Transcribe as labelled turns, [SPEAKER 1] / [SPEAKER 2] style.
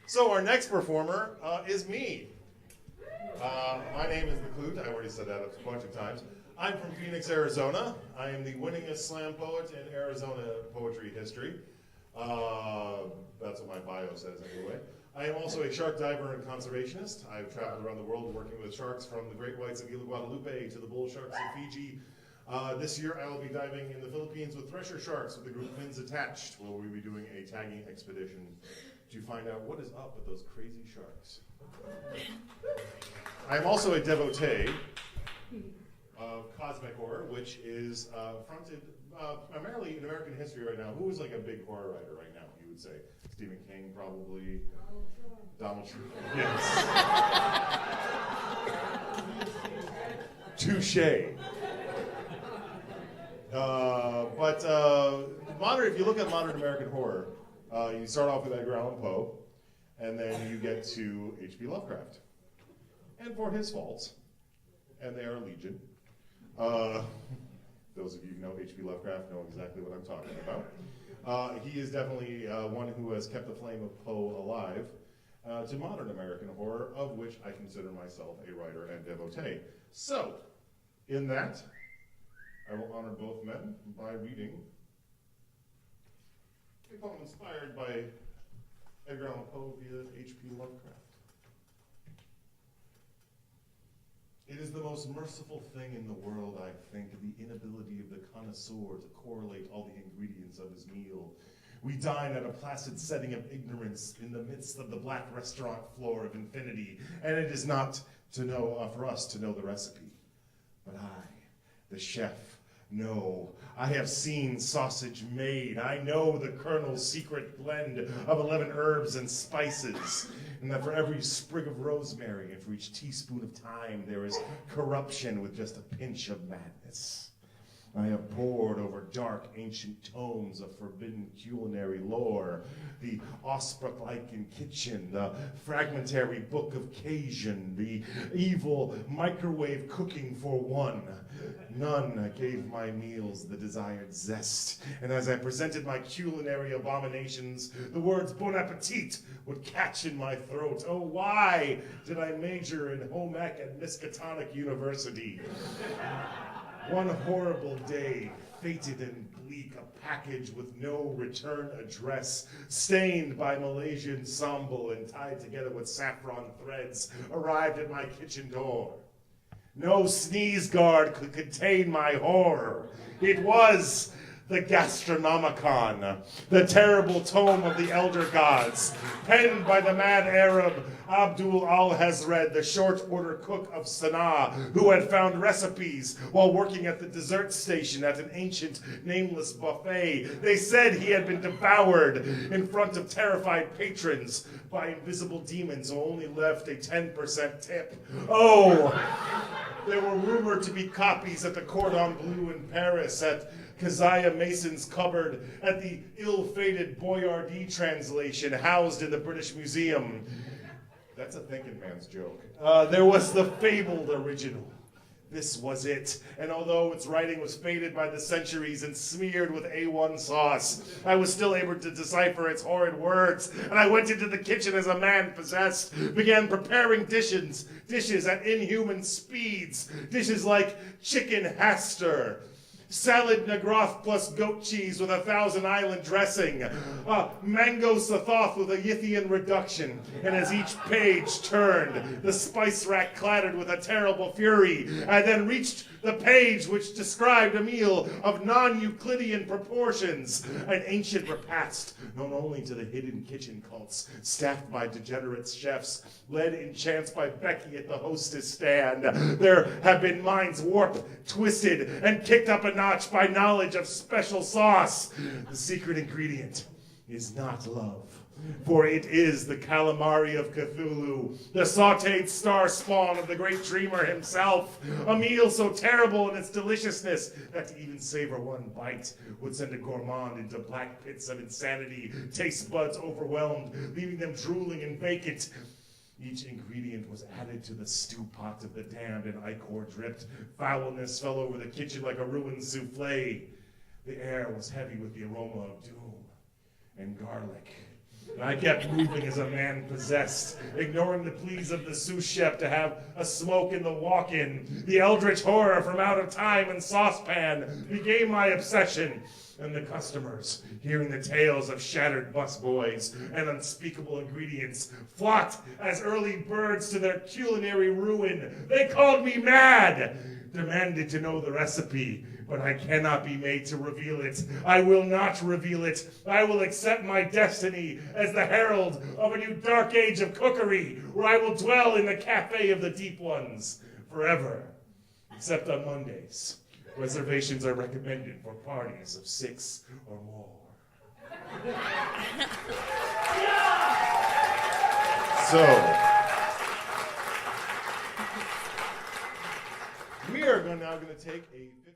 [SPEAKER 1] So our next performer is me. My name is the Klute. I already said that a bunch of times. I'm from Phoenix, Arizona. I am the winningest slam poet in Arizona poetry history. That's what my bio says anyway. I am also a shark diver and conservationist. I've traveled around the world working with sharks from the great whites of Isla Guadalupe to the bull sharks of Fiji. This year I will be diving in the Philippines with thresher sharks with the group Fins Attached, where we'll be doing a tagging expedition to find out what is up with those crazy sharks. I'm also a devotee of cosmic horror, which is fronted primarily in American history right now. Who is like a big horror writer right now, you would say? Stephen King, probably. Donald Trump. Yes. Touche. But if you look at modern American horror, you start off with Edgar Allan Poe, and then you get to H.P. Lovecraft. And for his faults, and they are legion. Those of you who know H.P. Lovecraft know exactly what I'm talking about. He is definitely one who has kept the flame of Poe alive to modern American horror, of which I consider myself a writer and devotee. So, in that, I will honor both men by reading a poem inspired by Edgar Allan Poe via H.P. Lovecraft. It is the most merciful thing in the world, I think, the inability of the connoisseur to correlate all the ingredients of his meal. We dine at a placid setting of ignorance in the midst of the black restaurant floor of infinity, and it is not for us to know the recipe. But I, the chef, know. I have seen sausage made. I know the Colonel's secret blend of 11 herbs and spices, and that for every sprig of rosemary and for each teaspoon of thyme, there is corruption with just a pinch of madness. I have pored over dark ancient tomes of forbidden culinary lore, the Osprey-like kitchen, the fragmentary book of Cajun, the evil microwave cooking for one. None gave my meals the desired zest, and as I presented my culinary abominations, the words bon appetit would catch in my throat. Oh, why did I major in home ec at Miskatonic University? One horrible day, fated and bleak, a package with no return address, stained by Malaysian sambal and tied together with saffron threads, arrived at my kitchen door. No sneeze guard could contain my horror. It was the Gastronomicon, the terrible tome of the elder gods, penned by the mad Arab Abdul al-Hazred, the short order cook of Sana'a, who had found recipes while working at the dessert station at an ancient nameless buffet. They said he had been devoured in front of terrified patrons by invisible demons who only left a 10% tip. Oh, there were rumored to be copies at the Cordon Bleu in Paris, at Keziah Mason's cupboard, at the ill-fated Boyardee translation housed in the British Museum. That's a thinking man's joke. There was the fabled original. This was it. And although its writing was faded by the centuries and smeared with A1 sauce, I was still able to decipher its horrid words. And I went into the kitchen as a man possessed, began preparing dishes at inhuman speeds, dishes like chicken Haster, salad Nagroth plus goat cheese with a Thousand Island dressing, mango sathoth with a Yithian reduction. And as each page turned, the spice rack clattered with a terrible fury. I then reached the page which described a meal of non-Euclidean proportions, an ancient repast known only to the hidden kitchen cults, staffed by degenerate chefs, led in chance by Becky at the hostess stand. There have been minds warped, twisted, and kicked up a notch by knowledge of special sauce. The secret ingredient is not love, for it is the calamari of Cthulhu, the sautéed star spawn of the great dreamer himself, a meal so terrible in its deliciousness that to even savor one bite would send a gourmand into black pits of insanity, taste buds overwhelmed, leaving them drooling and vacant. Each ingredient was added to the stew pot of the damned, and ichor dripped. Foulness fell over the kitchen like a ruined souffle. The air was heavy with the aroma of doom and garlic. And I kept moving as a man possessed, ignoring the pleas of the sous chef to have a smoke in the walk-in. The eldritch horror from Out of Time and Saucepan became my obsession. And the customers, hearing the tales of shattered busboys and unspeakable ingredients, flocked as early birds to their culinary ruin. They called me mad, demanded to know the recipe, but I cannot be made to reveal it. I will not reveal it. I will accept my destiny as the herald of a new dark age of cookery, where I will dwell in the cafe of the deep ones forever, except on Mondays. Reservations are recommended for parties of 6 or more. So, we are now going to take a